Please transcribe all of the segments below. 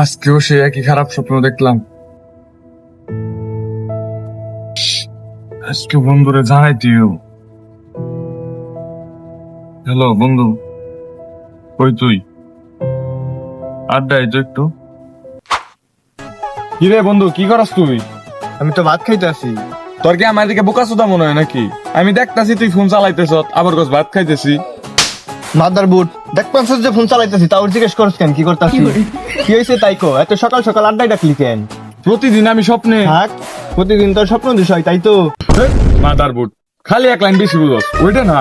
আজকেও সে একই খারাপ স্বপ্ন দেখলাম। আজকে বন্ধুরে জানাই দিও। হ্যালো বন্ধু, কই তুই? আড্ডায় তো একটু। কি রে বন্ধু, কি করস তুই? আমি তো ভাত খাইতে আছি। তোর কি আমার দিকে বোকা চোদা মনে হয় নাকি? আমি দেখতাছি তুই ফোন চালাইতেছ, আবার গোছ ভাত খাইতেছি। মাদার বুট দেখ পাঁচশ যে ফোন চালাইতেছি তাও জিজ্ঞেস করছ কেন কি করতাছি? কি হয়েছে তাই কো? এত সকাল সকাল আড্ডায় ডাকলি কেন? প্রতিদিন আমি স্বপ্নে থাক, প্রতিদিন তোর স্বপ্ন বিষয় তাই তো। মাদার বুট খালি এক লাইন বেশি বুঝস, ওইটা না।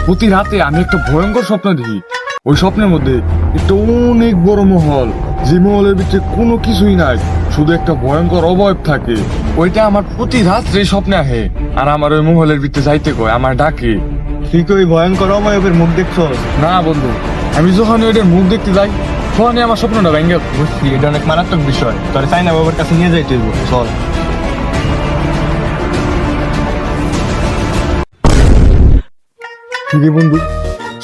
প্রতি রাতে আমি একটা ভয়ঙ্কর স্বপ্ন দেখি। ওই স্বপ্নের মধ্যে একটা অনেক বড় মহল, যে মহলের ভিতরে কোনো কিছুই নাই, শুধু একটা ভয়ঙ্কর অবয়ব থাকে। ওইটা আমার প্রতি রাত্রে স্বপ্নে আহে, আর আমার ওই মহলের ভিতরে যাইতে কয়, আমার ডাকে। তুই কি ওই ভয়ঙ্কর অময়বের মুখ দেখছ? না বন্ধু, আমি যখন ওইটার মুখ দেখতে যাই তখনই আমার স্বপ্নটা ভেঙে। বুঝছি, এটা অনেক মারাত্মক বিষয়। তোর চাইনা বাবার কাছে নিয়ে যাইতে হইব, চল। কি রে বন্ধু,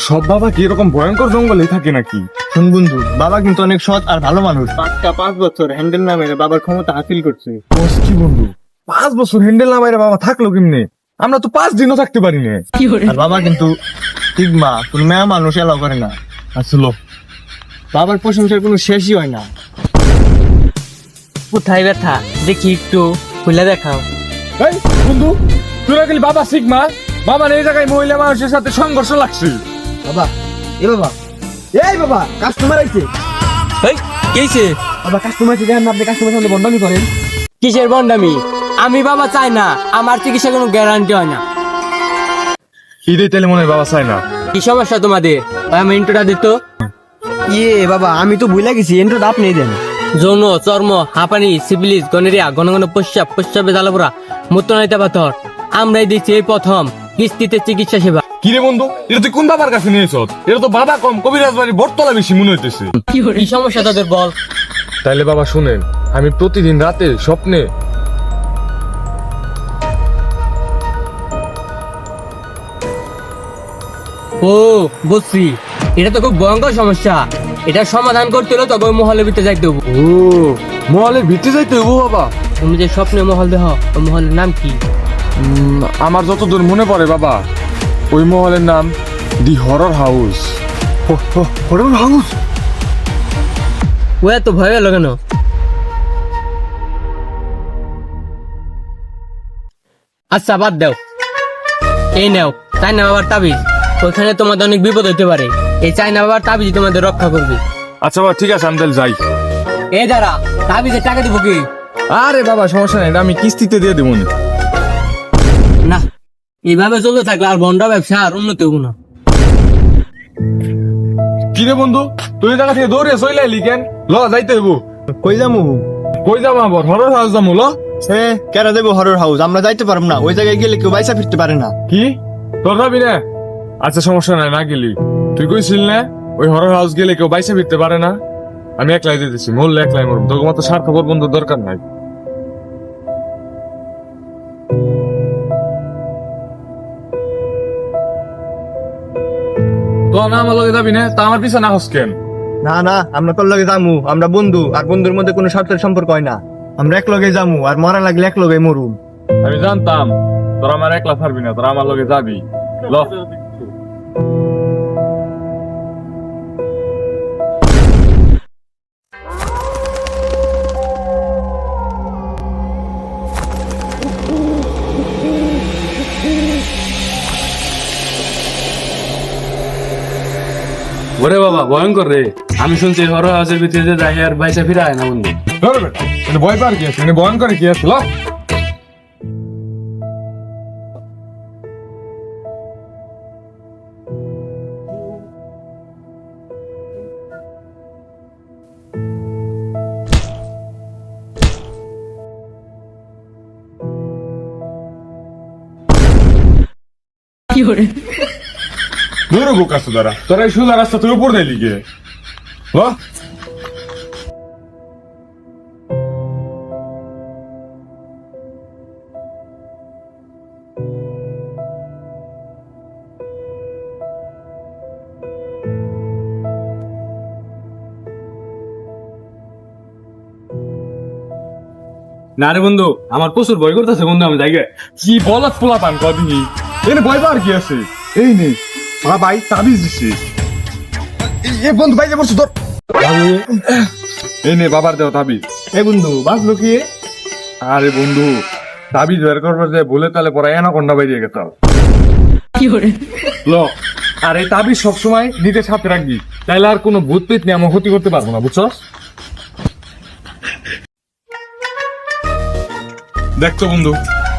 সব বাবা কি এরকম ভয়ঙ্কর জঙ্গলেই থাকে নাকি? শুন বন্ধু, বাবা কিন্তু অনেক সৎ আর ভালো মানুষ। পাক্কা 5 বছর হ্যান্ডেল নামে বাবার ক্ষমতা হাসিল করছে। বস কি বন্ধু, 5 বছর হ্যান্ডেল না মাইরা বাবা থাকলো কেমনে? আমরা তো 5 দিনও থাকতে পারি না। আর বাবা কিন্তু ঠিক মা, কোন মেয়া মানুষ এলাও করে না। আসলো বাবার প্রশংসার কোনো শেষই হয় না। কোথায় ব্যথা দেখি একটু খুলে দেখাও। এই বন্ধু, তোরা গেলি বাবা শিখমা, বাবার এই জায়গায় মহিলা মানুষের সাথে সংঘর্ষ লাগছে। বাবা, এ বাবা, এই বাবা, কাস্টমার আইছে। এই কিসে বাবা কাস্টমার আইছে, দেখেন না আপনি কাস্টমার সামনে বন্ডামি করেন। কিসের বন্ডামি? আমি বাবা চাই না, আমার চিকিৎসা কোনো গ্যারান্টি হয় না। ঈদে তেলে মনে হয় বাবা চায় না। কি সমস্যা তোমাদের? আমি ইন্টুটা দিত। ইয়ে বাবা, আমি তো ভুলে গেছি, এন্ট্রোটা আপনি দেন। যৌন, চর্ম, হাঁপানি, সিফিলিস, গনেরিয়া, ঘন ঘন প্রস্রাবে জ্বালাপোড়া, মূত্রনালীতে পাথর, আমরাই দিচ্ছি এই প্রথম কিস্তিতে চিকিৎসা সেবা। কি রে বন্ধু, এটা তুই কোন বাবার কাছে নিয়েছ? এটা তো বাবা কম, কবিরাজ বাড়ি বটতলা বেশি মনে হইতেছে। কি সমস্যা তাদের বল? তাইলে বাবা শুনেন, আমি প্রতিদিন রাতে স্বপ্নে ও বুঝছি, এটা তো খুব ভয়ঙ্কর সমস্যা। এটা সমাধান করতে হলে তবে ওই মহলের ভিতরে যাইতে হবো। ও মহলের ভিতরে যাইতে হইব বাবা? তুমি যে স্বপ্নে মহল দেহ, ওই মহলের নাম কি? আমার যতদূর মনে পড়ে বাবা, ওই মহলের নাম the horror house. Horror house? ও এত ভয় গেল কেন? আচ্ছা বাদ দাও, এই নাও চাইনা বাবার তাবিজ। ওইখানে তোমাদের অনেক বিপদ হতে পারে, এই চাইনা বাবার তাবিজ তোমাদের রক্ষা করবে। আচ্ছা বাবা ঠিক আছে, আমি তাহলে যাই। এই দাঁড়া, তাবিজের টাকা দিব কি? আরে বাবা সমস্যা নেই, এটা আমি কিস্তিতে দিয়ে দেবো। না, এইভাবে চলতে থাকলে আর ভন্ডা ব্যবসা আর উন্নতি হবো না। কি রে বন্ধু, তুই এই জায়গা থেকে দৌড়ে চলে এলি কেন? ল যাইতে হইব। কই যামু? কই যাবো আবার? হরর হাউস যাবো। ল সে কেরা দেবো হরর হাউস? আমরা যাইতে পারবো না, ওই জায়গায় গেলে কেউ বাইসা ফিরতে পারে না। কি তোর যাবি না? আচ্ছা সমস্যা নাই, না গেলি। তুই কইছিল না ওই হরর হাউস গেলে কেউ বাইসে ফিরতে পারে না? আমি একলাই দিতেছি, মরলে একলাই মরব, তোর মতো সার খবর বন্ধুর দরকার নাই। তো না আমার লগে যাবি না? তা আমার পিছনে না হস কেন? না না, আমরা তোর লগে যামু, আমরা বন্ধু, আর বন্ধুর মধ্যে কোনো স্বার্থের সম্পর্ক হয় না। আমরা এক লগে যামু, আর মরা লাগলে এক লগে মরুম। আমি জানতাম তোরা আমার একলা পারবি না, তোরা আমার লগে যাবি। ল ওরে বাবা ভয়ঙ্কর রে। আমি শুনছি হরর হাউসের ভিতরে যে যাই আর বাইসা ফিরে আয় না বন্ধু। ধর বেটা, এটা ভয় পার কি আছে? এটা ভয়ঙ্কর কি আছে? ল দূর বোকা সুদারা, তোরা এই সোজা রাস্তা তুই উপর দেয় লিগে। ল না রে বন্ধু, আমার প্রচুর ভয় করতেছে বন্ধু, আমি যাই গে। কি বলত পোলা পান কদিনই এনে ভয় পাওয়ার কি আছে? এই নে ভাই তাবিজ দিছে। এ বন্ধু ভাই যে বলছো তোর এই নে বাবার দেও তাবিজ। এ বন্ধু বাঁচলো কি? আরে বন্ধু তাবিজ বের করবার যে বলে তাহলে পরে অ্যানাকোন্ডা বাইরে গেছে ল। আর এই তাবিজ সবসময় নিজের সাথে রাখবি, তাইলে আর কোনো ভূত পেট নিয়ে আমার ক্ষতি করতে পারবো না, বুঝছস? দেখতো বন্ধু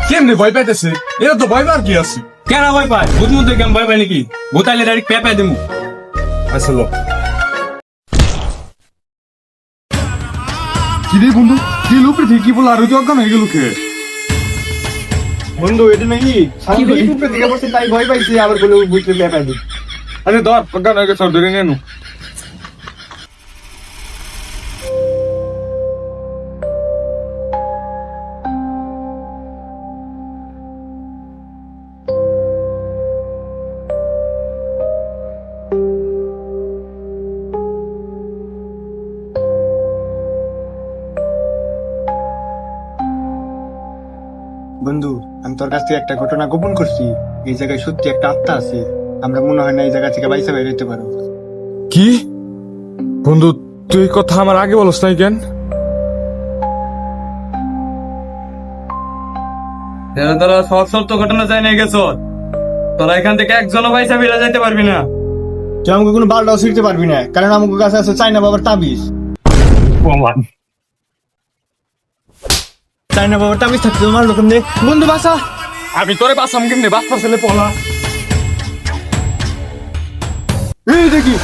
কেমনে ভয় পাইতেছে, এরা তো ভয় পাওয়ার কি আছে? কেন ভয় পায়? ভূত মধ্যে কেমন ভয় পায় নাকি? ভূত আইলে ডাইরেক্ট পেপাই দেবো। আচ্ছা ল। কি রে বন্ধু, কি লোকে ঠিকই বলে আর ওই যে অজ্ঞান হয়ে গেল কে? বন্ধু এটা নাকি সামনে ইউটিউবে দিকে বসে তাই ভয় পাইছে, আবার বলে বুঝতে পেপাই দি। আরে ধর অজ্ঞান হয়ে গেছে, ধরে নিয়ে নু। বন্ধু আমি তোর কাছ থেকে একটা ঘটনা গোপন করছি। এই জায়গায় সত্যি একটা আত্মা আছে, আমরা মনে হয় না এই জায়গা থেকে বাইসা বের হইতে পারো। কি বন্ধু, তুই কথা আমার আগে বলস নাই কেন? তোরা সব সত্য ঘটনা চাই নিয়ে গেছ, তোরা এখান থেকে একজনও পয়সা ফিরে যাইতে পারবি না। তুই আমাকে কোনো বারটাও শিখতে পারবি না, কারণ আমাকে কাছে আছে চাইনা বাবার তাবিজ। চাইনা বাবার তাবিজ থাকতে তোমার লোক নেই। বন্ধু বাসা, আমি তোরে বাসাম কেমনে? বাচ্চা ছেলে পলা। এই দেখি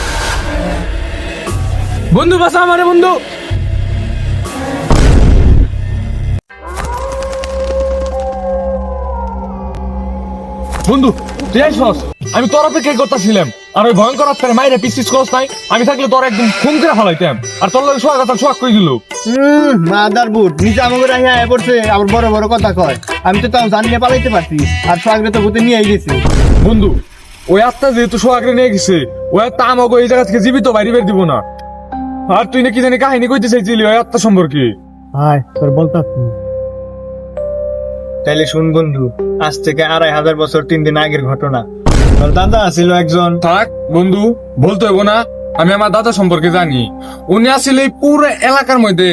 বন্ধু বাসা আমারে বন্ধু। বন্ধু তুই আইসস, আমি তোর অপেক্ষাই করতেছিলাম। আর ওই ভয়ঙ্কর আত্মারে মাইরে পিছিস করস নাই, আমি থাকলে তোর একদম খুন করে ফেলাইতাম। আর তোর লোক সোয়া কথা সোয়াক কই দিল। মাদার বুট নিচে আমাকে রাখিয়া আয়া পড়ছে, আবার বড় বড় কথা কয়। আমি তো তাও জানিয়ে পালাইতে পারছি, আর সোয়াগরে তো ভূতে নিয়ে গেছে। বন্ধু ওই আত্মা যেহেতু সোয়াগরে নিয়ে গেছে, ওই আত্মা আমাকে এই জায়গা থেকে জীবিত বাইরে বের দিব না। আর তুই নাকি জানি কাহিনী কইতে চাইছিলি ওই আত্মা সম্পর্কে। হাই তোর বলতাছি তাইলে শুন বন্ধু, আজ থেকে 2500 বছর 3 দিন আগের ঘটনা। তোর দাদা ছিল একজন। থাক বন্ধু, বলতে হইব না, আমি আমার দাদা সম্পর্কে জানি। উনি আসলে এই পুরো এলাকার মধ্যে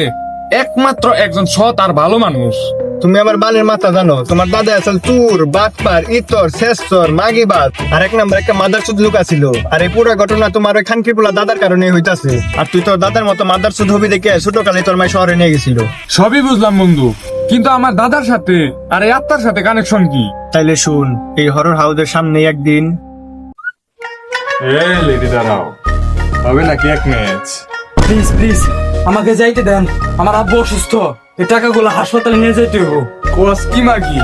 একমাত্র একজন সৎ আর ভালো মানুষ। তুমি আমার বালের মাথা জানো, তোমার দাদা আসল চুর, বাটপার, ইতর, শেষর, মাগিবাদ আর এক নাম্বার একটা মাদারচুদ লোক আছিল। আর এই পুরো ঘটনা তোমার ওই খানকিরপুলা দাদার কারণে হইতাছে। আর তুই তোর দাদার মতো মাদারচুদ হবি দেখে ছোটকালে তোর মাই শহরে নিয়ে গেছিল। সবই বুঝলাম বন্ধু, কিন্তু আমার দাদার সাথে আর এই আত্মার সাথে কানেকশন কি? তাইলে শুন, এই হরর হাউসের সামনে একদিন লেডি দাঁড়াও, হবে নাকি এক ম্যাচ? প্লিজ প্লিজ আমাকে যাইতে দেন, আমার আব্বু অসুস্থ, এই টাকাগুলো হাসপাতালে নিয়ে যেতে হবে। কোস কি মাগি,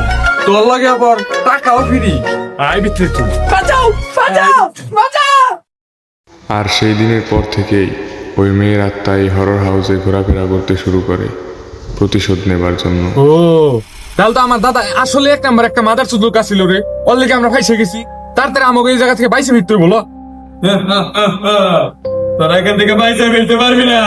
তোর লাগে আবার টাকাও ফিরি। আই বিত্রে তুই বাঁচাও বাঁচাও বাঁচাও। আর সেই দিনের পর থেকেই ওই মেয়ের আত্মা এই হরর হাউসে ঘোরাফেরা করতে শুরু করে প্রতিশোধ নেবার জন্য। ও তাহলে তো আমার দাদা আসলে এক নাম্বার একটা মাদার চুদ লোক আছিল রে। ওর লেগে আমরা ফাইসে গেছি, তাড়াতাড়ি আমাকে এই জায়গা থেকে বাইসে ফিরতে বলো। তোরা এখান থেকে পয়সা ফেলতে পারবি না।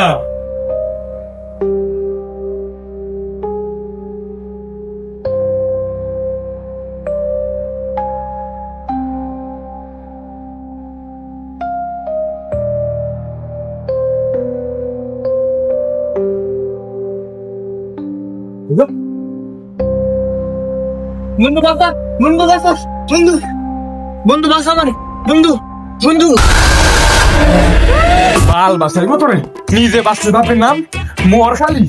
বন্ধু বাসা, বন্ধু বাসা, বন্ধু বন্ধু বাসা আমার বন্ধু, বন্ধু বাল বাসার মতো রে, নিজে বাসছে বাপের নাম মোর খালি।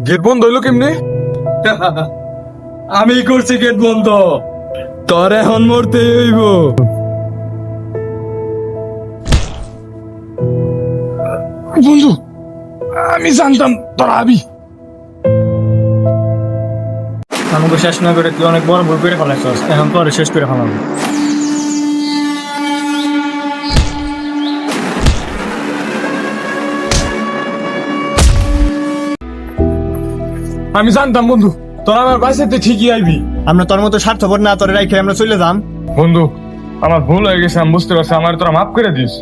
গেট বন্ধ হইলো কেমনে? আমি করছি গেট বন্ধ, তোর এখন মরতে হইব। বন্ধু আমি জানতাম তোরা আবি। আমাকে শেষ না করে তুই অনেক বড় ভুল করে ফেলাইছস, এখন পরে শেষ করে ফেলাম। আমি জানতাম বন্ধু তোরা আমার বাসাতে ঠিকই আইবি। আমরা তোর মতো স্বার্থপর না, তোরে রাইখে আমরা চলে যাম। বন্ধু আমার ভুল হয়ে গেছে, আমি বুঝতে পারছি, আমার তোরা মাফ করে দিস।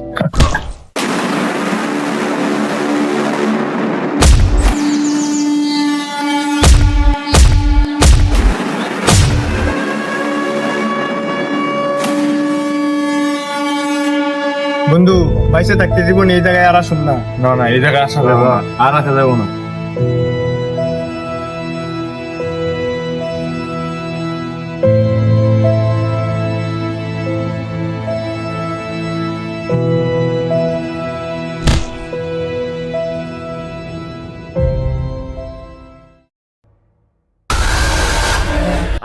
বন্ধু বাইসে থাকতে জীবনে এই জায়গায় আর আসুন না। না না, এই জায়গায় আসা যাবো না, আর আসা যাবো না।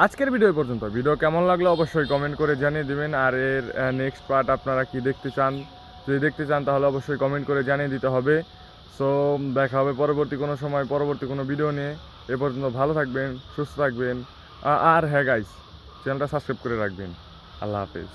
আজকের ভিডিও এই পর্যন্ত। ভিডিও কেমন লাগলো অবশ্যই কমেন্ট করে জানিয়ে দিবেন। আর এর নেক্সট পার্ট আপনারা কি দেখতে চান, যদি দেখতে চান তাহলে অবশ্যই কমেন্ট করে জানিয়ে দিতে হবে। সো দেখা হবে পরবর্তী কোনো সময় পরবর্তী কোনো ভিডিও নিয়ে। এ পর্যন্ত ভালো থাকবেন, সুস্থ থাকবেন, আর হ্যাঁ গাইস, চ্যানেলটা সাবস্ক্রাইব করে রাখবেন। আল্লাহ হাফেজ।